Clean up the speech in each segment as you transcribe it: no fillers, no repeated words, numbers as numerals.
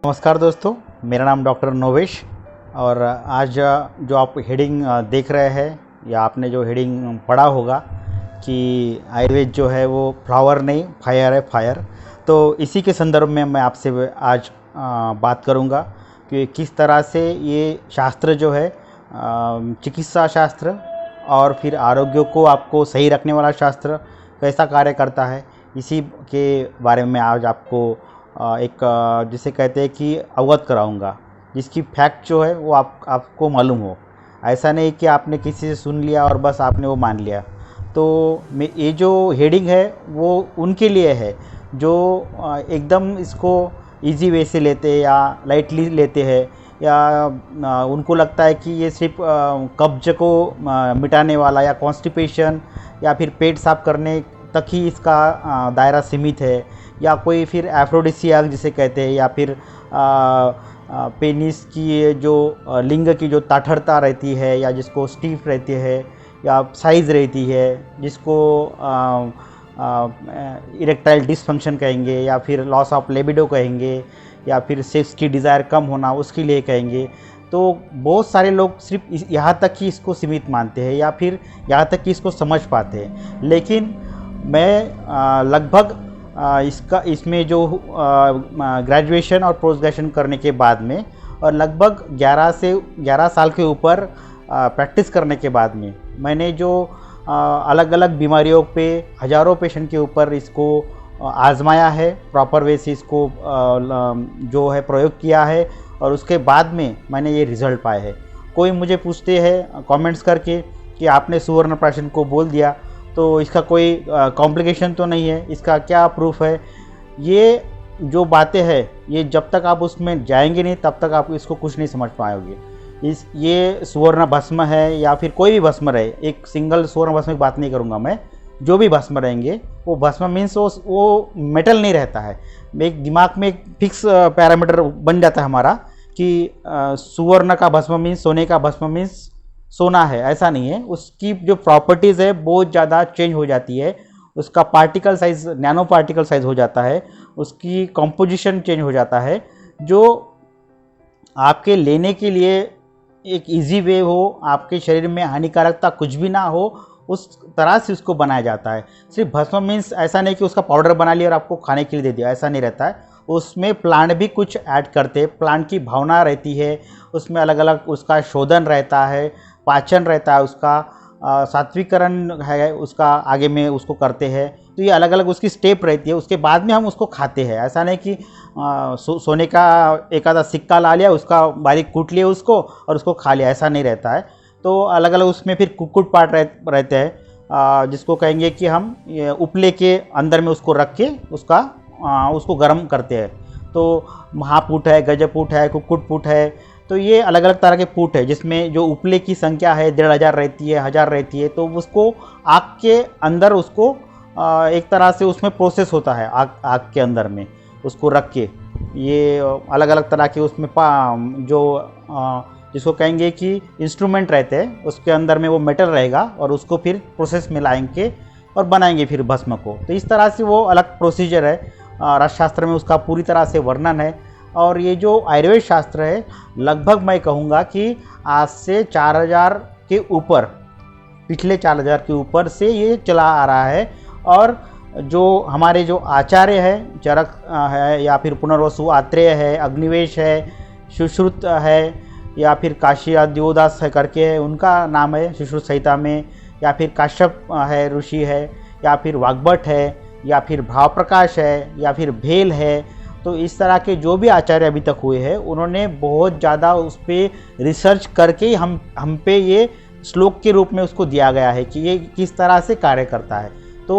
नमस्कार दोस्तों, मेरा नाम डॉक्टर नोवेश। और आज जो आप हेडिंग देख रहे हैं या आपने जो हेडिंग पढ़ा होगा कि आयुर्वेद जो है वो फ्लावर नहीं फायर है, फायर। तो इसी के संदर्भ में मैं आपसे आज बात करूंगा कि किस तरह से ये शास्त्र जो है चिकित्सा शास्त्र और फिर आरोग्य को आपको सही रखने वाला शास्त्र कैसा कार्य करता है, इसी के बारे में आज आपको एक जिसे कहते हैं कि अवगत कराऊंगा, जिसकी फैक्ट जो है वो आपको मालूम हो। ऐसा नहीं कि आपने किसी से सुन लिया और बस आपने वो मान लिया। तो मैं ये जो हेडिंग है वो उनके लिए है जो एकदम इसको इजी वे से लेते हैं या लाइटली लेते हैं, या उनको लगता है कि ये सिर्फ कब्ज को मिटाने वाला या कॉन्स्टिपेशन या फिर पेट साफ करने तक ही इसका दायरा सीमित है, या कोई फिर एफ्रोडिसियाक जिसे कहते हैं, या फिर पेनिस की जो लिंग की जो ताठरता रहती है या जिसको स्टीफ रहती है या साइज़ रहती है, जिसको इरेक्टाइल डिसफंक्शन कहेंगे या फिर लॉस ऑफ लिबिडो कहेंगे, या फिर सेक्स की डिज़ायर कम होना उसके लिए कहेंगे। तो बहुत सारे लोग सिर्फ यहाँ तक ही इसको सीमित मानते हैं या फिर यहाँ तक कि इसको समझ पाते हैं। लेकिन मैं लगभग इसमें जो ग्रेजुएशन और पोस्ट ग्रेजुएशन करने के बाद में और लगभग 11 साल के ऊपर प्रैक्टिस करने के बाद में मैंने जो अलग अलग बीमारियों पे हज़ारों पेशेंट के ऊपर इसको आजमाया है, प्रॉपर वे से इसको जो है प्रयोग किया है, और उसके बाद में मैंने ये रिज़ल्ट पाए हैं। कोई मुझे पूछते हैं कमेंट्स करके कि आपने सुवर्ण प्राशन को बोल दिया तो इसका कोई कॉम्प्लिकेशन तो नहीं है, इसका क्या प्रूफ है। ये जो बातें हैं ये जब तक आप उसमें जाएंगे नहीं तब तक आप इसको कुछ नहीं समझ पाओगे। ये सुवर्ण भस्म है या फिर कोई भी भस्म रहे, एक सिंगल सुवर्ण भस्म की बात नहीं करूँगा मैं, जो भी भस्म रहेंगे वो भस्म मीन्स वो मेटल नहीं रहता है। एक दिमाग में एक फिक्स पैरामीटर बन जाता है हमारा कि सुवर्ण का भस्म मीन्स सोने का भस्म मीन्स सोना है, ऐसा नहीं है। उसकी जो प्रॉपर्टीज़ है बहुत ज़्यादा चेंज हो जाती है, उसका particle size nano particle size हो जाता है, उसकी कंपोजिशन चेंज हो जाता है, जो आपके लेने के लिए एक इजी वे हो, आपके शरीर में हानिकारकता कुछ भी ना हो, उस तरह से उसको बनाया जाता है। सिर्फ भस्म मीन्स ऐसा नहीं कि उसका पाउडर बना लिया और आपको खाने के लिए दे दिया, ऐसा नहीं रहता है। उसमें प्लांट भी कुछ ऐड करते हैं, प्लांट की भावना रहती है, उसमें अलग अलग उसका शोधन रहता है, पाचन रहता है, उसका सात्विकरण है, उसका आगे में उसको करते हैं। तो ये अलग अलग उसकी स्टेप रहती है, उसके बाद में हम उसको खाते हैं। ऐसा नहीं कि सोने का एक आधा सिक्का ला लिया, उसका बारीक कूट लिया उसको और उसको खा लिया, ऐसा नहीं रहता है। तो अलग अलग उसमें फिर कुकुट पार्ट रहते हैं, जिसको कहेंगे कि हम उपले के अंदर में उसको रख के उसको गर्म करते हैं। तो महापूट है, गजपूट है, कुक्कुट है। तो ये अलग अलग तरह के पूट है, जिसमें जो उपले की संख्या है 1500 रहती है, 1000 रहती है। तो उसको आग के अंदर उसको एक तरह से उसमें प्रोसेस होता है, आग के अंदर में उसको रख के। ये अलग अलग तरह के उसमें जिसको कहेंगे कि इंस्ट्रूमेंट रहते हैं, उसके अंदर में वो मेटल रहेगा और उसको फिर प्रोसेस में लाएंगे और बनाएंगे फिर भस्म को। तो इस तरह से वो अलग प्रोसीजर है, रसशास्त्र में उसका पूरी तरह से वर्णन है। और ये जो आयुर्वेद शास्त्र है लगभग मैं कहूँगा कि आज से 4000 के ऊपर, पिछले 4000 के ऊपर से ये चला आ रहा है। और जो हमारे जो आचार्य हैं, चरक है या फिर पुनर्वसु आत्रेय है, अग्निवेश है, सुश्रुत है, या फिर काशी दिवोदास है करके है, उनका नाम है सुश्रुत संहिता में, या फिर काश्यप है ऋषि है, या फिर वाग्भट है, या फिर भाव प्रकाश है, या फिर भेल है। तो इस तरह के जो भी आचार्य अभी तक हुए हैं उन्होंने बहुत ज़्यादा उस पर रिसर्च करके हम पे ये श्लोक के रूप में उसको दिया गया है कि ये किस तरह से कार्य करता है। तो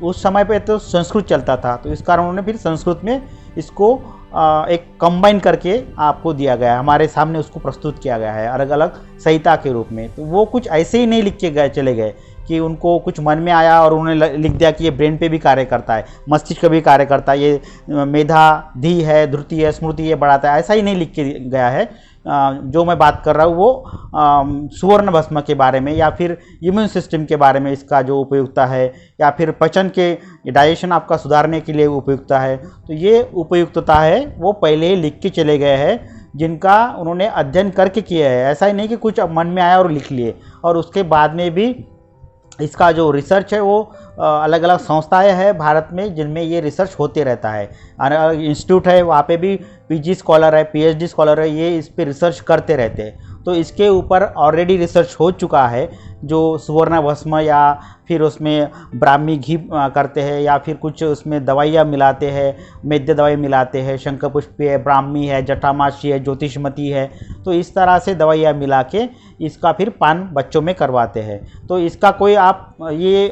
उस समय पे तो संस्कृत चलता था, तो इस कारण उन्होंने फिर संस्कृत में इसको एक कंबाइन करके आपको दिया गया है, हमारे सामने उसको प्रस्तुत किया गया है अलग अलग संहिता के रूप में। तो वो कुछ ऐसे ही नहीं लिख के चले गए कि उनको कुछ मन में आया और उन्होंने लिख दिया कि ये ब्रेन पे भी कार्य करता है, मस्तिष्क पे भी कार्य करता है, ये मेधा धी है, धृति है, स्मृति ये बढ़ाता है, ऐसा ही नहीं लिख के गया है। जो मैं बात कर रहा हूँ वो सुवर्ण भस्म के बारे में, या फिर इम्यून सिस्टम के बारे में इसका जो उपयुक्तता है, या फिर पचन के डाइजेशन आपका सुधारने के लिए उपयुक्तता है। तो ये उपयुक्तता है वो पहले ही लिख के चले गए हैं, जिनका उन्होंने अध्ययन करके किया है। ऐसा ही नहीं कि कुछ मन में आया और लिख लिए, और उसके बाद में भी इसका जो रिसर्च है वो अलग अलग संस्थाएं हैं भारत में जिनमें ये रिसर्च होते रहता है। अलग अलग इंस्टीट्यूट है, वहाँ पे भी पीजी स्कॉलर है, पीएचडी स्कॉलर है, ये इस पे रिसर्च करते रहते हैं। तो इसके ऊपर ऑलरेडी रिसर्च हो चुका है, जो सुवर्ण भस्म या फिर उसमें ब्राह्मी घी करते हैं, या फिर कुछ उसमें दवाइयाँ मिलाते हैं, मैद्य दवाई मिलाते हैं, शंखपुष्पी है, ब्राह्मी है, जटामासी है, ज्योतिषमती है। तो इस तरह से दवाइयाँ मिला के इसका फिर पान बच्चों में करवाते हैं। तो इसका कोई आप ये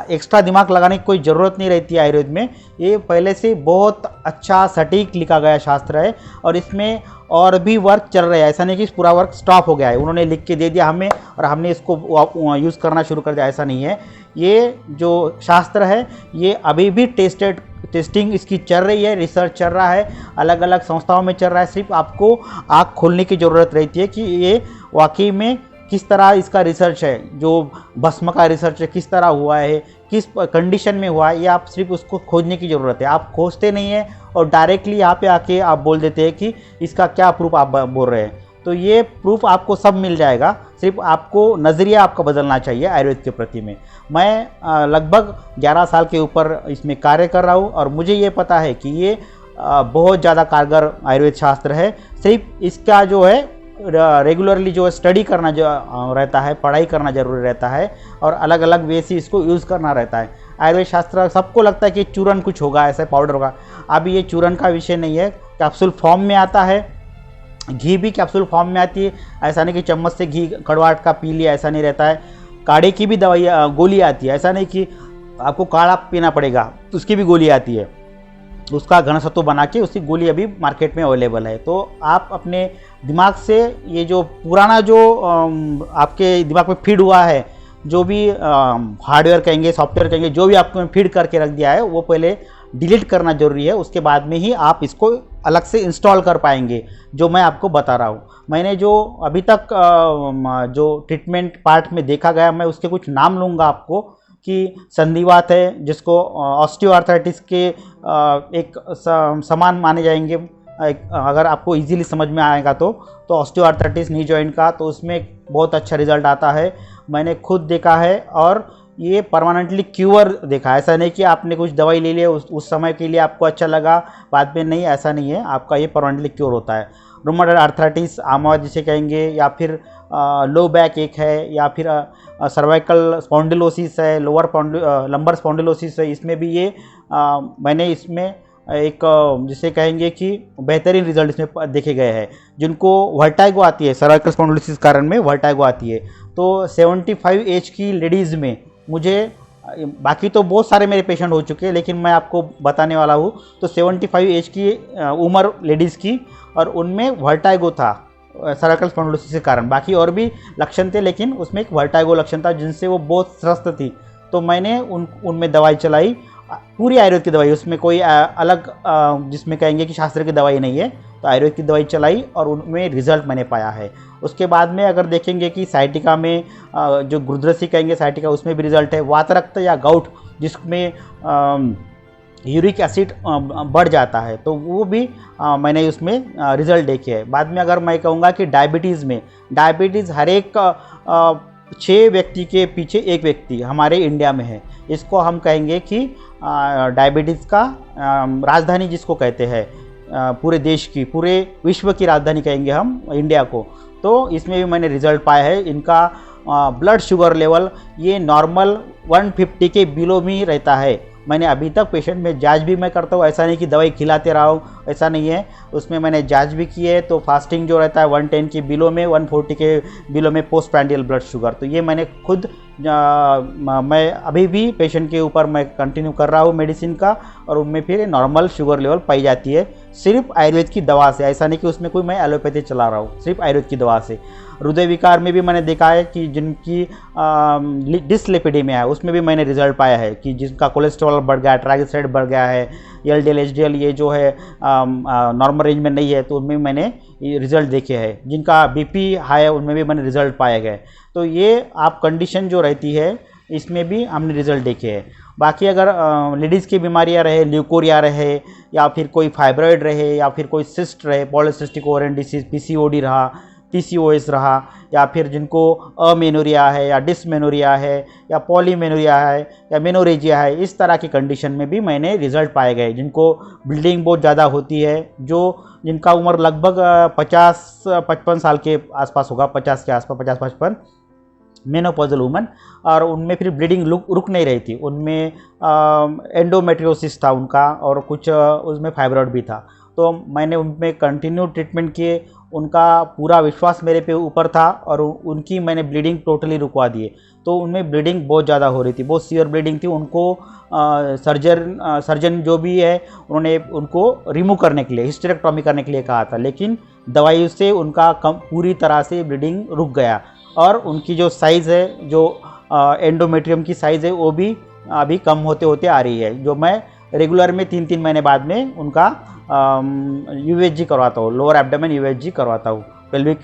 एक्स्ट्रा दिमाग लगाने की कोई ज़रूरत नहीं रहती है आयुर्वेद में। ये पहले से बहुत अच्छा सटीक लिखा गया शास्त्र है, और इसमें और भी वर्क चल रहा है। ऐसा नहीं कि पूरा वर्क स्टॉप हो गया है, उन्होंने लिख के दे दिया हमें और हमने इसको यूज़ करना शुरू कर दिया, ऐसा नहीं है। ये जो शास्त्र है ये अभी भी टेस्टिंग इसकी चल रही है, रिसर्च चल रहा है, अलग अलग संस्थाओं में चल रहा है। सिर्फ आपको आँख खोलने की ज़रूरत रहती है कि ये वाकई में किस तरह इसका रिसर्च है, जो भस्म का रिसर्च है किस तरह हुआ है, किस कंडीशन में हुआ है, ये आप सिर्फ उसको खोजने की ज़रूरत है। आप खोजते नहीं हैं और डायरेक्टली यहाँ पे आके आप बोल देते हैं कि इसका क्या प्रूफ आप बोल रहे हैं। तो ये प्रूफ आपको सब मिल जाएगा, सिर्फ आपको नज़रिया आपका बदलना चाहिए आयुर्वेद के प्रति में। मैं लगभग 11 साल के ऊपर इसमें कार्य कर रहा हूँ, और मुझे ये पता है कि ये बहुत ज़्यादा कारगर आयुर्वेद शास्त्र है। सिर्फ इसका जो है रेगुलरली जो स्टडी करना जो रहता है, पढ़ाई करना जरूरी रहता है, और अलग अलग वे से इसको यूज़ करना रहता है। आयुर्वेद शास्त्र सबको लगता है कि चूरन कुछ होगा, ऐसा पाउडर होगा। अभी ये चूरन का विषय नहीं है, कैप्सूल फॉर्म में आता है, घी भी कैप्सूल फॉर्म में आती है। ऐसा नहीं कि चम्मच से घी कड़वाहट का पी लिया, ऐसा नहीं रहता है। काढ़े की भी दवाई गोली आती है, ऐसा नहीं कि आपको काढ़ा पीना पड़ेगा, उसकी भी गोली आती है। उसका घनसत्व बना के उसकी गोली अभी मार्केट में अवेलेबल है। तो आप अपने दिमाग से ये जो पुराना जो आपके दिमाग में फीड हुआ है, जो भी हार्डवेयर कहेंगे, सॉफ्टवेयर कहेंगे, जो भी आपको फीड करके रख दिया है वो पहले डिलीट करना जरूरी है। उसके बाद में ही आप इसको अलग से इंस्टॉल कर पाएंगे, जो मैं आपको बता रहा हूँ। मैंने जो अभी तक जो ट्रीटमेंट पार्ट में देखा गया, मैं उसके कुछ नाम लूँगा आपको, कि संधिवात है जिसको ऑस्टियोआर्थराइटिस के एक समान माने जाएंगे। अगर आपको इजीली समझ में आएगा तो ऑस्टियोआर्थराइटिस नी जॉइंट का, तो उसमें बहुत अच्छा रिजल्ट आता है। मैंने खुद देखा है, और ये परमानेंटली क्यूअर देखा है। ऐसा नहीं कि आपने कुछ दवाई ले लिया, उस समय के लिए आपको अच्छा लगा, बाद में नहीं, ऐसा नहीं है। आपका ये परमानेंटली क्योर होता है। रूमेटॉइड आर्थराइटिस आमा जिसे कहेंगे, या फिर लो बैक एक है, या फिर सर्वाइकल स्पॉन्डिलोसिस है, लंबर स्पॉन्डिलोसिस है। इसमें भी ये मैंने इसमें एक जिसे कहेंगे कि बेहतरीन रिजल्ट इसमें देखे गए हैं। जिनको वर्टाइगो आती है, सर्वाइकल स्पॉन्डिलोसिस कारण में वर्टाइगो आती है, तो 75 एज की लेडीज़ में मुझे, बाकी तो बहुत सारे मेरे पेशेंट हो चुके हैं, लेकिन मैं आपको बताने वाला हूँ। तो 75 एज की उम्र लेडीज़ की, और उनमें वर्टाइगो था सर्वाइकल स्पॉन्डिलोसिस के कारण। बाकी और भी लक्षण थे, लेकिन उसमें एक वर्टाइगो लक्षण था जिनसे वो बहुत त्रस्त थी। तो मैंने उनमें दवाई चलाई, पूरी आयुर्वेद की दवाई, उसमें कोई अलग जिसमें कहेंगे कि शास्त्र की दवाई नहीं है, तो आयुर्वेद की दवाई चलाई और उनमें रिजल्ट मैंने पाया है। उसके बाद में अगर देखेंगे कि साइटिका में जो गुरुद्रसी कहेंगे साइटिका, उसमें भी रिजल्ट है। वातरक्त या गाउट जिसमें यूरिक एसिड बढ़ जाता है, तो वो भी मैंने उसमें रिजल्ट देखे है। बाद में अगर मैं कहूँगा कि डायबिटीज़ में, डायबिटीज़ हर एक 6 व्यक्ति के पीछे एक व्यक्ति हमारे इंडिया में है। इसको हम कहेंगे कि डायबिटीज़ का राजधानी जिसको कहते हैं, पूरे देश की, पूरे विश्व की राजधानी कहेंगे हम इंडिया को। तो इसमें भी मैंने रिजल्ट पाया है। इनका ब्लड शुगर लेवल ये नॉर्मल 150 के बिलो में ही रहता है। मैंने अभी तक पेशेंट में जांच भी मैं करता हूँ, ऐसा नहीं कि दवाई खिलाते रहा हूँ, ऐसा नहीं है। उसमें मैंने जांच भी की है, तो फास्टिंग जो रहता है 110 के बिलो में, 140 के बिलो में पोस्ट प्रांडियल ब्लड शुगर, तो ये मैंने खुद मैं अभी भी पेशेंट के ऊपर मैं कंटिन्यू कर रहा हूँ मेडिसिन का, और उनमें फिर नॉर्मल शुगर लेवल पाई जाती है सिर्फ आयुर्वेद की दवा से। ऐसा नहीं कि उसमें कोई मैं एलोपैथी चला रहा हूँ, सिर्फ आयुर्वेद की दवा से। हृदय विकार में भी मैंने देखा है कि जिनकी डिसलिपिडीमिया है उसमें भी मैंने रिजल्ट पाया है कि जिनका कोलेस्ट्रॉल बढ़ गया, ट्राइग्लिसराइड बढ़ गया है, एलडीएल एचडीएल ये जो है नॉर्मल रेंज में नहीं है, तो उनमें मैंने रिजल्ट देखे हैं। जिनका बीपी हाई है उनमें भी मैंने रिजल्ट पाए गए। तो ये आप कंडीशन जो रहती है इसमें भी हमने रिजल्ट देखे हैं। बाकी अगर लेडीज़ की बीमारियां रहे, ल्यूकोरिया रहे, या फिर कोई फाइब्रॉइड रहे, या फिर कोई सिस्ट रहे, पॉलीसिस्टिक ओवरियन डिसीज, पीसीओडी रहा, पीसीओएस रहा, या फिर जिनको अमेनोरिया है या डिसमेनोरिया है या पॉलीमेनोरिया है या मेनोरेजिया है, इस तरह की कंडीशन में भी मैंने रिजल्ट पाए गए। जिनको ब्लीडिंग बहुत ज़्यादा होती है, जिनका उम्र लगभग 50-55 साल के आसपास होगा, 50 के आसपास, 50-55 मेनोपॉजल वुमन, और उनमें फिर ब्लीडिंग रुक नहीं रही थी। उनमें एंडोमेट्रियोसिस था उनका, और कुछ उसमें फाइब्रॉइड भी था। तो मैंने उनमें कंटिन्यू ट्रीटमेंट किए, उनका पूरा विश्वास मेरे पे ऊपर था, और उनकी मैंने ब्लीडिंग टोटली रुकवा दिए। तो उनमें ब्लीडिंग बहुत ज़्यादा हो रही थी, बहुत सीवियर ब्लीडिंग थी। उनको सर्जन जो भी है उन्होंने उनको रिमूव करने के लिए, हिस्टेरेक्टोमी करने के लिए कहा था, लेकिन दवाई से उनका पूरी तरह से ब्लीडिंग रुक गया। और उनकी जो साइज़ है, जो एंडोमेट्रियम की साइज़ है, वो भी अभी कम होते होते आ रही है। जो मैं रेगुलर में 3-3 महीने बाद में उनका यूएचजी करवाता हूँ, लोअर एब्डोमेन यूएचजी करवाता हूँ, पेल्विक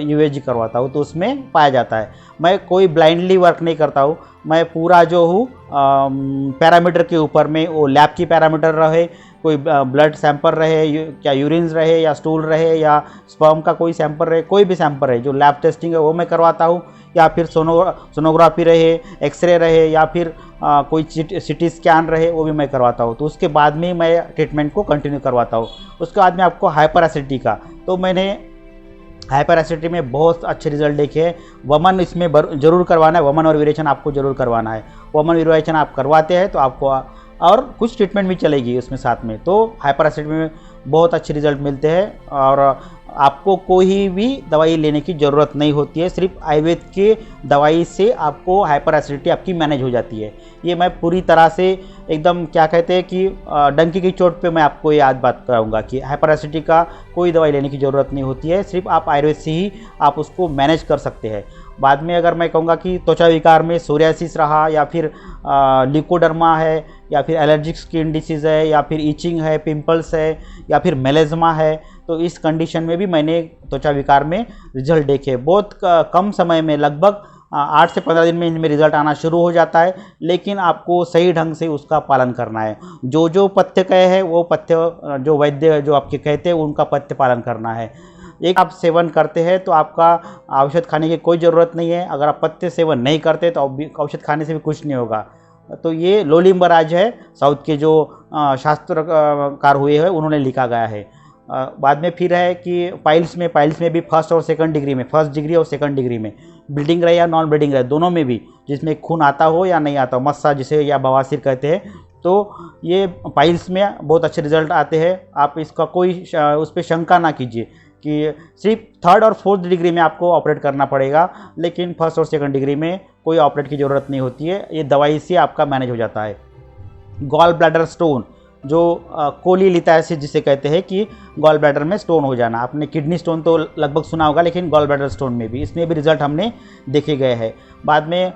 यूएचजी करवाता हूँ, तो उसमें पाया जाता है। मैं कोई ब्लाइंडली वर्क नहीं करता हूँ, मैं पूरा जो हूँ पैरामीटर के ऊपर में, वो लैब की पैरामीटर रहे, कोई ब्लड सैंपल रहे, क्या यूरिन रहे या स्टूल रहे या स्पर्म का कोई सैंपल रहे, कोई भी सैंपल रहे, जो लैब टेस्टिंग है वो मैं करवाता हूँ, या फिर सोनोग्राफी रहे, एक्सरे रहे, या फिर कोई सिटी स्कैन रहे, वो भी मैं करवाता हूँ। तो उसके बाद में मैं ट्रीटमेंट को कंटिन्यू करवाता हूँ। उसके बाद में आपको हाइपर एसिडिटी का, तो मैंने हाइपर एसिडिटी में बहुत अच्छे रिजल्ट देखे हैं। वमन इसमें जरूर करवाना है, वमन और वीरेशन आपको जरूर करवाना है। वमन वीरेशन आप करवाते हैं तो आपको, और कुछ ट्रीटमेंट भी चलेगी उसमें साथ में, तो हाइपर एसिडिटी में बहुत अच्छे रिजल्ट मिलते हैं, और आपको कोई भी दवाई लेने की ज़रूरत नहीं होती है। सिर्फ आयुर्वेद के दवाई से आपको हाइपर एसिडिटी आपकी मैनेज हो जाती है। ये मैं पूरी तरह से एकदम क्या कहते हैं कि डंकी की चोट पे मैं आपको ये आज बात कराऊंगा कि हाइपर एसिडिटी का कोई दवाई लेने की ज़रूरत नहीं होती है, सिर्फ आप आयुर्वेद से ही आप उसको मैनेज कर सकते हैं। बाद में अगर मैं कहूँगा कि त्वचा विकार में सोरियासिस रहा, या फिर लिकोडर्मा है, या फिर एलर्जिक स्किन डिसीज़ है, या फिर ईचिंग है, पिंपल्स है, या फिर मेलेज्मा है, तो इस कंडीशन में भी मैंने त्वचा विकार में रिजल्ट देखे। बहुत कम समय में, लगभग 8 से 15 दिन में इनमें रिजल्ट आना शुरू हो जाता है, लेकिन आपको सही ढंग से उसका पालन करना है। जो पथ्य कहे हैं वो पथ्य, जो वैद्य जो आपके कहते हैं उनका पथ्य पालन करना है। एक आप सेवन करते हैं तो आपका औषध खाने की कोई ज़रूरत नहीं है। अगर आप पथ्य सेवन नहीं करते तो औषध खाने से भी कुछ नहीं होगा। तो ये लोलिम्बराज है, साउथ के जो शास्त्रकार हुए हैं उन्होंने लिखा गया है। बाद में फिर है कि पाइल्स में भी फर्स्ट और सेकंड डिग्री में, फर्स्ट डिग्री और सेकंड डिग्री में ब्लीडिंग रहे या नॉन ब्लीडिंग रहे, दोनों में भी, जिसमें खून आता हो या नहीं आता हो, मस्सा जिसे या बवासीर कहते हैं, तो ये पाइल्स में बहुत अच्छे रिजल्ट आते हैं। आप इसका कोई उस पर शंका ना कीजिए कि सिर्फ थर्ड और फोर्थ डिग्री में आपको ऑपरेट करना पड़ेगा, लेकिन फर्स्ट और सेकंड डिग्री में कोई ऑपरेट की ज़रूरत नहीं होती है। ये दवाई से आपका मैनेज हो जाता है। गॉल ब्लैडर स्टोन, जो कोलीलिथाइसिस जिसे कहते हैं कि गॉल ब्लैडर में स्टोन हो जाना, आपने किडनी स्टोन तो लगभग सुना होगा, लेकिन गॉल ब्लैडर स्टोन में भी, इसमें भी रिजल्ट हमने देखे गए हैं। बाद में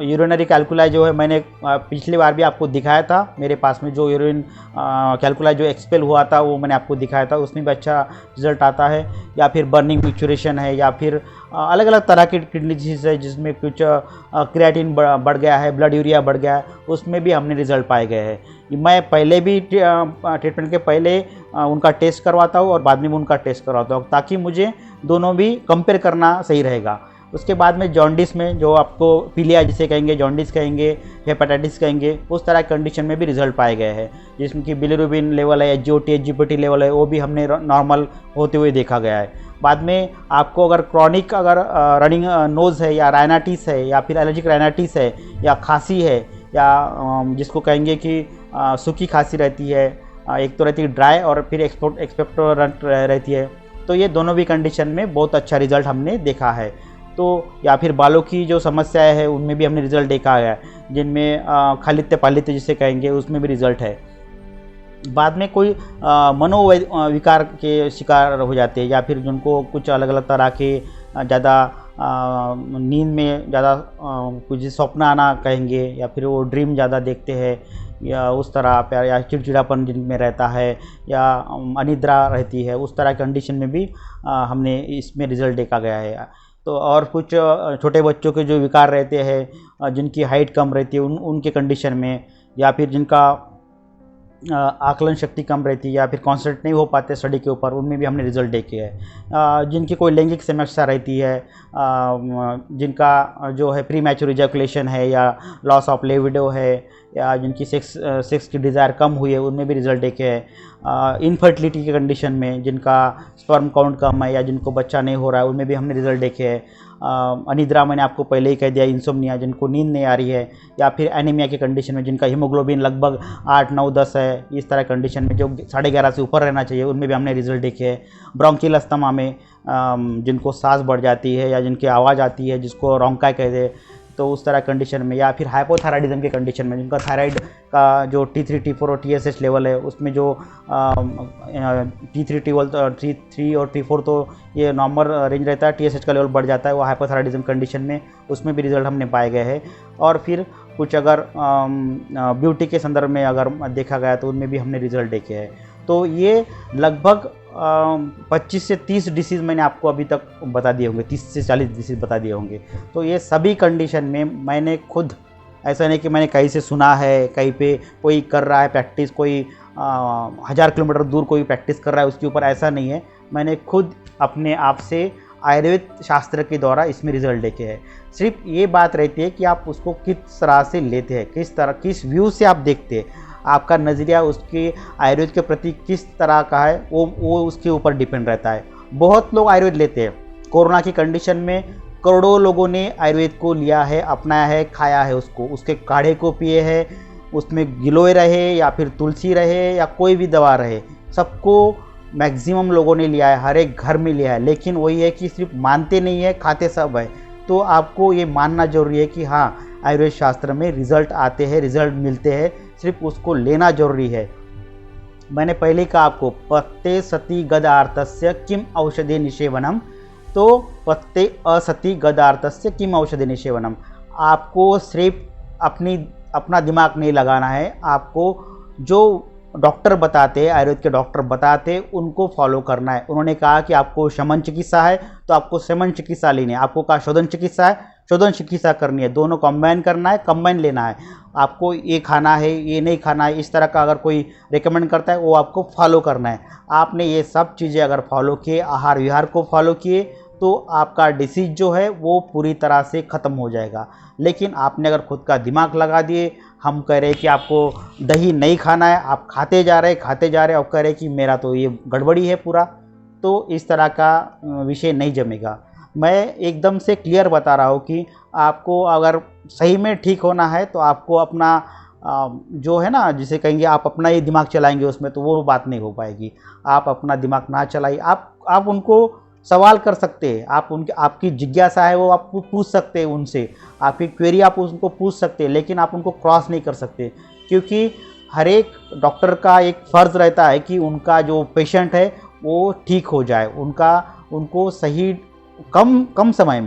यूरिनरी कैल्कुलाई जो है, मैंने पिछली बार भी आपको दिखाया था, मेरे पास में जो यूरिन कैल्कुलाई जो एक्सपेल हुआ था वो मैंने आपको दिखाया था, उसमें भी अच्छा रिजल्ट आता है। या फिर बर्निंग मिक्चुरेशन है, या फिर अलग अलग तरह की किडनी डिजीज है जिसमें कुछ क्रिएटिन बढ़ गया है, ब्लड यूरिया बढ़ गया है, उसमें भी हमने रिजल्ट पाए गए हैं। मैं पहले भी ट्रीटमेंट के पहले उनका टेस्ट करवाता हूँ और बाद में उनका टेस्ट करवाता हूँ, ताकि मुझे दोनों भी कंपेयर करना सही रहेगा। उसके बाद में जॉन्डिस में, जो आपको पीलिया जिसे कहेंगे, जॉन्डिस कहेंगे, हेपेटाइटिस कहेंगे, उस तरह की कंडीशन में भी रिजल्ट पाए गए हैं, जिसमें कि बिलिरुबिन लेवल है, एचजीओटी एचजीपीटी लेवल है, वो भी हमने नॉर्मल होते हुए देखा गया है। बाद में आपको अगर क्रॉनिक रनिंग नोज़ है, या राइनाइटिस है, या फिर एलर्जिक राइनाइटिस है, या खांसी है, या जिसको कहेंगे कि सूखी खांसी रहती है, एक तो रहती है ड्राई और फिर एक्सपेक्टोरेंट रहती है, तो ये दोनों भी कंडीशन में बहुत अच्छा रिजल्ट हमने देखा है। तो या फिर बालों की जो समस्याएं है उनमें भी हमने रिजल्ट देखा है, जिनमें खालित्य पालित्य जिसे कहेंगे उसमें भी रिजल्ट है। बाद में कोई विकार के शिकार हो जाते हैं, या फिर जिनको कुछ अलग अलग तरह के ज़्यादा नींद में ज़्यादा कुछ स्वप्न आना कहेंगे, या फिर वो ड्रीम ज़्यादा देखते हैं, या उस तरह पर, या चिड़चिड़ापन जिनमें रहता है, या अनिद्रा रहती है, उस तरह कंडीशन में भी हमने इसमें रिज़ल्ट देखा गया है। तो और कुछ छोटे बच्चों के जो विकार रहते हैं, जिनकी हाइट कम रहती है, उनके कंडीशन में, या फिर जिनका आकलन शक्ति कम रहती है, या फिर कॉन्सेंट्रेट नहीं हो पाते स्टडी के ऊपर, उनमें भी हमने रिजल्ट देखे हैं। जिनकी कोई लैंगिक समस्या रहती है, जिनका जो है प्री मैच्योर इजैकुलेशन है, या लॉस ऑफ लिबिडो है, या जिनकी सेक्स की डिज़ायर कम हुई है, उनमें भी रिजल्ट देखे हैं। इनफर्टिलिटी के कंडीशन में जिनका स्पर्म काउंट कम है, या जिनको बच्चा नहीं हो रहा है, उनमें भी हमने रिजल्ट देखे हैं। अनिद्रा मैंने आपको पहले ही कह दिया, इंसोम्निया जिनको नींद नहीं आ रही है, या फिर एनीमिया के कंडीशन में जिनका हीमोग्लोबिन लगभग 8, 9, 10 है, इस तरह कंडीशन में जो 11.5 से ऊपर रहना चाहिए, उनमें भी हमने रिजल्ट देखे हैं। ब्रोंकियल अस्थमा में जिनको सांस बढ़ जाती है, या जिनकी आवाज़ आती है जिसको रोंका कहते हैं, तो उस तरह कंडीशन में, या फिर हाइपोथायराइडिज्म के कंडीशन में जिनका थायराइड का जो T3, T4 और TSH लेवल है, उसमें जो T3 T3 और T4 तो ये नॉर्मल रेंज रहता है, TSH का लेवल बढ़ जाता है, वो हाइपोथायराइडिज्म कंडीशन में, उसमें भी रिजल्ट हमने पाए गए हैं। और फिर कुछ अगर ब्यूटी के संदर्भ में अगर देखा गया तो उनमें भी हमने रिजल्ट देखे हैं। तो ये लगभग 25 से 30 डिसीज़ मैंने आपको अभी तक बता दिए होंगे, 30 से 40 डिसीज़ बता दिए होंगे। तो ये सभी कंडीशन में मैंने खुद, ऐसा नहीं कि मैंने कहीं से सुना है, कहीं पे कोई कर रहा है प्रैक्टिस, कोई 1000 किलोमीटर दूर कोई प्रैक्टिस कर रहा है उसके ऊपर, ऐसा नहीं है। मैंने खुद अपने आप से आयुर्वेद शास्त्र के द्वारा इसमें रिजल्ट देखे हैं। सिर्फ ये बात रहती है कि आप उसको किस तरह से लेते हैं, किस व्यू से आप देखते हैं, आपका नज़रिया उसके आयुर्वेद के प्रति किस तरह का है, वो उसके ऊपर डिपेंड रहता है। बहुत लोग आयुर्वेद लेते हैं, कोरोना की कंडीशन में करोड़ों लोगों ने आयुर्वेद को लिया है, अपनाया है, खाया है उसको, उसके काढ़े को पिए हैं, उसमें गिलोय रहे या फिर तुलसी रहे या कोई भी दवा रहे, सबको मैक्सिमम लोगों ने लिया है, हर एक घर में लिया है। लेकिन वही है कि सिर्फ मानते नहीं है, खाते सब है। तो आपको ये मानना जरूरी है कि हाँ, आयुर्वेद शास्त्र में रिजल्ट आते हैं, रिजल्ट मिलते हैं, सिर्फ उसको लेना जरूरी है। मैंने पहले कहा आपको, पत्ते सती गदार्थस्य किम औषधे निषेवनम, तो पत्ते असति गदार्थस्य किम औषधे निषेवनम। आपको सिर्फ अपना दिमाग नहीं लगाना है, आपको जो डॉक्टर बताते हैं, आयुर्वेद के डॉक्टर बताते हैं, उनको फॉलो करना है। उन्होंने कहा कि आपको शमन चिकित्सा है तो आपको शमन चिकित्सा लेनी है, आपको कहा शोधन चिकित्सा है, शोधन चिकित्सा करनी है, दोनों कंबाइन करना है, कंबाइन लेना है। आपको ये खाना है, ये नहीं खाना है, इस तरह का अगर कोई रिकमेंड करता है वो आपको फॉलो करना है। आपने ये सब चीज़ें अगर फॉलो किए, आहार विहार को फॉलो किए, तो आपका डिसीज जो है वो पूरी तरह से ख़त्म हो जाएगा। लेकिन आपने अगर खुद का दिमाग लगा दिए, हम कह रहे हैं कि आपको दही नहीं खाना है, आप खाते जा रहे आप कह रहे हैं कि मेरा तो ये गड़बड़ी है पूरा, तो इस तरह का विषय नहीं जमेगा। मैं एकदम से क्लियर बता रहा हूँ कि आपको अगर सही में ठीक होना है तो आपको अपना जो है ना, जिसे कहेंगे आप अपना ही दिमाग चलाएंगे उसमें, तो वो बात नहीं हो पाएगी। आप अपना दिमाग ना चलाइए, आप उनको सवाल कर सकते हैं, आपकी जिज्ञासा है वो आप पूछ सकते हैं उनसे, आपकी क्वेरी आप उनको पूछ सकते हैं, लेकिन आप उनको क्रॉस नहीं कर सकते, क्योंकि हर एक डॉक्टर का एक फ़र्ज़ रहता है कि उनका जो पेशेंट है वो ठीक हो जाए, उनको सही कम समय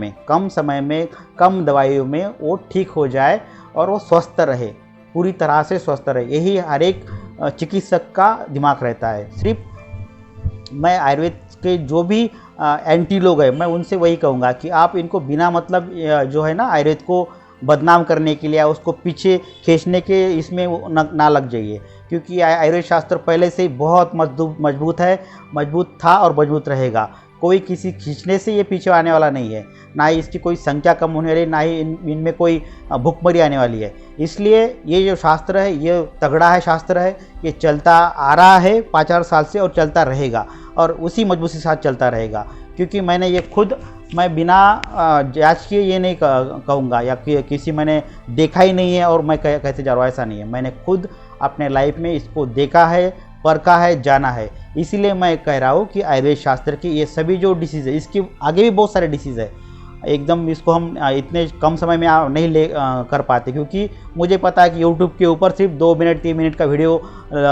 में कम दवाइयों में वो ठीक हो जाए और वो स्वस्थ रहे, पूरी तरह से स्वस्थ रहे। यही हर एक चिकित्सक का दिमाग रहता है। सिर्फ मैं आयुर्वेद के जो भी एंटी लोग हैं, मैं उनसे वही कहूँगा कि आप इनको बिना मतलब जो है ना, आयुर्वेद को बदनाम करने के लिए या उसको पीछे खींचने के इसमें ना लग जाइए, क्योंकि आयुर्वेद शास्त्र पहले से ही बहुत मजबूत था और मजबूत रहेगा। कोई किसी खींचने से ये पीछे आने वाला नहीं है, ना ही इसकी कोई संख्या कम होने वाली, ना ही इनमें कोई भुखमरी आने वाली है। इसलिए ये जो शास्त्र है ये तगड़ा है शास्त्र है, ये चलता आ रहा है 5-4 साल से और चलता रहेगा, और उसी मजबूती के साथ चलता रहेगा। क्योंकि मैंने ये खुद, मैं बिना जांच किए ये नहीं कहूँगा, या किसी मैंने देखा ही नहीं है और मैं कैसे जा रहा हूँ, ऐसा नहीं है। मैंने खुद अपने लाइफ में इसको देखा है, परखा है, जाना है। इसीलिए मैं कह रहा हूँ कि आयुर्वेद शास्त्र की ये सभी जो डिसीज़ है, इसके आगे भी बहुत सारे डिसीज़ है, एकदम इसको हम इतने कम समय में नहीं कर पाते, क्योंकि मुझे पता है कि यूट्यूब के ऊपर सिर्फ 2 मिनट 3 मिनट का वीडियो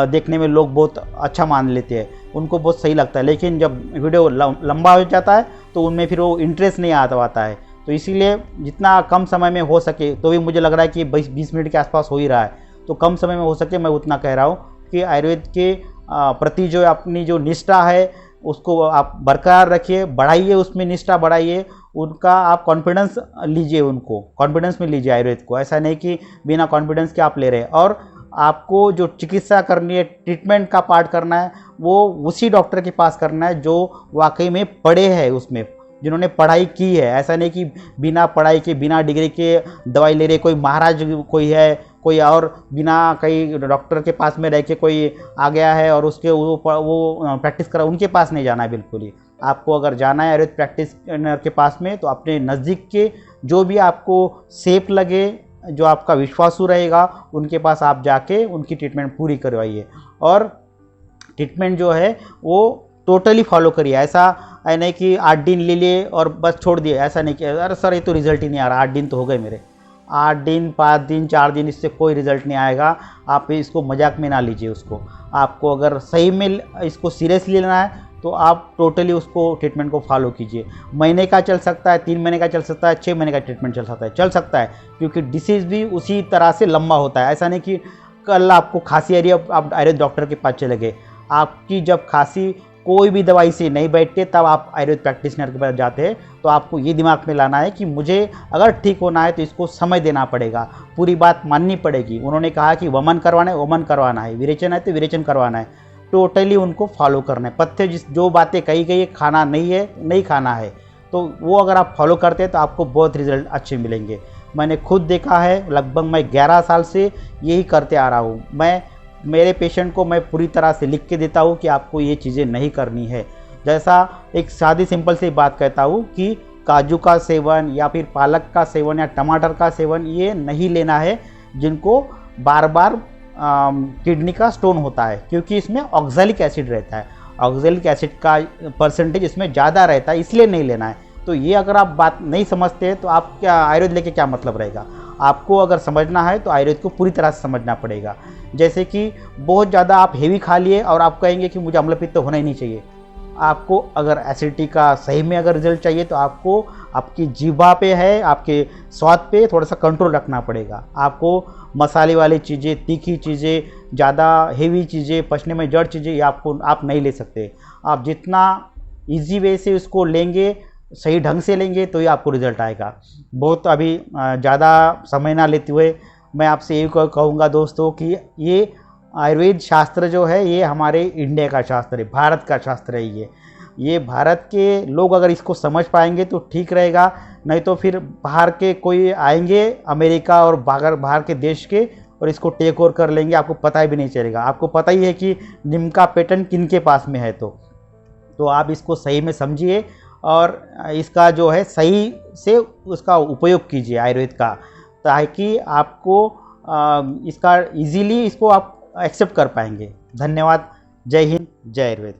देखने में लोग बहुत अच्छा मान लेते हैं, उनको बहुत सही लगता है। लेकिन जब वीडियो लंबा हो जाता है तो उनमें फिर वो इंटरेस्ट नहीं आता पाता है। तो इसीलिए जितना कम समय में हो सके, तो भी मुझे लग रहा है कि 20 मिनट के आसपास हो ही रहा है, तो कम समय में हो सके मैं उतना कह रहा हूँ कि आयुर्वेद के प्रति जो अपनी जो निष्ठा है उसको आप बरकरार रखिए, बढ़ाइए, उसमें निष्ठा बढ़ाइए, उनका आप कॉन्फिडेंस लीजिए, उनको कॉन्फिडेंस में लीजिए आयुर्वेद को। ऐसा नहीं कि बिना कॉन्फिडेंस के आप ले रहे हैं। और आपको जो चिकित्सा करनी है, ट्रीटमेंट का पार्ट करना है, वो उसी डॉक्टर के पास करना है जो वाकई में पढ़े हैं, उसमें जिन्होंने पढ़ाई की है। ऐसा नहीं कि बिना पढ़ाई के, बिना डिग्री के दवाई ले रहे कोई महाराज कोई है, कोई और बिना कई डॉक्टर के पास में रह के कोई आ गया है और उसके वो प्रैक्टिस करा, उनके पास नहीं जाना है बिल्कुल ही। आपको अगर जाना है आयुर्वेद प्रैक्टिशनर के पास में, तो अपने नज़दीक के जो भी आपको सेफ लगे, जो आपका विश्वासु रहेगा, उनके पास आप जाके उनकी ट्रीटमेंट पूरी करवाइए। और ट्रीटमेंट जो है वो टोटली फॉलो करिए। ऐसा है नहीं कि 8 दिन ले लिए और बस छोड़ दिए, ऐसा नहीं किया, अरे सर ये तो रिजल्ट ही नहीं आ रहा, 8 दिन तो हो गए मेरे, 8 दिन 5 दिन 4 दिन इससे कोई रिजल्ट नहीं आएगा। आप इसको मजाक में ना लीजिए उसको। आपको अगर सही में इसको सीरियसली लेना है तो आप टोटली उसको ट्रीटमेंट को फॉलो कीजिए। महीने का चल सकता है, 3 महीने का चल सकता है, 6 महीने का ट्रीटमेंट चल सकता है, क्योंकि डिसीज़ भी उसी तरह से लंबा होता है। ऐसा नहीं कि कल आपको खांसी आ रही है आप आयुर्वेद डॉक्टर के पास चले गए। आपकी जब खांसी कोई भी दवाई से नहीं बैठते तब आप आयुर्वेद प्रैक्टिशनर के पास जाते हैं। तो आपको ये दिमाग में लाना है कि मुझे अगर ठीक होना है तो इसको समय देना पड़ेगा, पूरी बात माननी पड़ेगी। उन्होंने कहा कि वमन करवाना है वमन करवाना है, विरेचन है तो विरेचन करवाना है, टोटली उनको फॉलो करना है। पथ्य जो बातें कही गई है, खाना नहीं है नहीं खाना है, तो वो अगर आप फॉलो करते हैं तो आपको बहुत रिजल्ट अच्छे मिलेंगे। मैंने खुद देखा है, लगभग मैं 11 साल से यही करते आ रहा हूँ। मैं मेरे पेशेंट को मैं पूरी तरह से लिख के देता हूँ कि आपको ये चीज़ें नहीं करनी है। जैसा एक सादी सिंपल सी बात कहता हूँ कि काजू का सेवन या फिर पालक का सेवन या टमाटर का सेवन ये नहीं लेना है जिनको बार बार किडनी का स्टोन होता है, क्योंकि इसमें ऑक्सैलिक एसिड रहता है। ऑक्सैलिक एसिड का परसेंटेज इसमें ज़्यादा रहता है, इसलिए नहीं लेना है। तो ये अगर आप बात नहीं समझते हैं तो आप क्या आयुर्वेद लेके क्या मतलब रहेगा। आपको अगर समझना है तो आयुर्वेद को पूरी तरह से समझना पड़ेगा। जैसे कि बहुत ज़्यादा आप हेवी खा लिए और आप कहेंगे कि मुझे अम्लपित्त तो होना ही नहीं चाहिए। आपको अगर एसिडिटी का सही में अगर रिजल्ट चाहिए तो आपको आपकी जीभा पे है, आपके स्वाद पे थोड़ा सा कंट्रोल रखना पड़ेगा। आपको मसाले वाली चीज़ें, तीखी चीज़ें, ज़्यादा हेवी चीज़ें, पचने में जड़ चीज़ें, ये आप नहीं ले सकते। आप जितना ईजी वे से उसको लेंगे, सही ढंग से लेंगे, तो ही आपको रिजल्ट आएगा। बहुत अभी ज़्यादा समय ना लेते हुए मैं आपसे यही कहूँगा दोस्तों कि ये आयुर्वेद शास्त्र जो है ये हमारे इंडिया का शास्त्र है, भारत का शास्त्र है। ये भारत के लोग अगर इसको समझ पाएंगे तो ठीक रहेगा, नहीं तो फिर बाहर के कोई आएंगे, अमेरिका और बाहर के देश के, और इसको टेक ओवर कर लेंगे, आपको पता भी नहीं चलेगा। आपको पता ही है कि निम का पेटेंट किन के पास में है। तो आप इसको सही में समझिए और इसका जो है सही से उसका उपयोग कीजिए आयुर्वेद का, ताकि आपको इसका इजीली इसको आप एक्सेप्ट कर पाएंगे। धन्यवाद। जय हिंद, जय आयुर्वेद।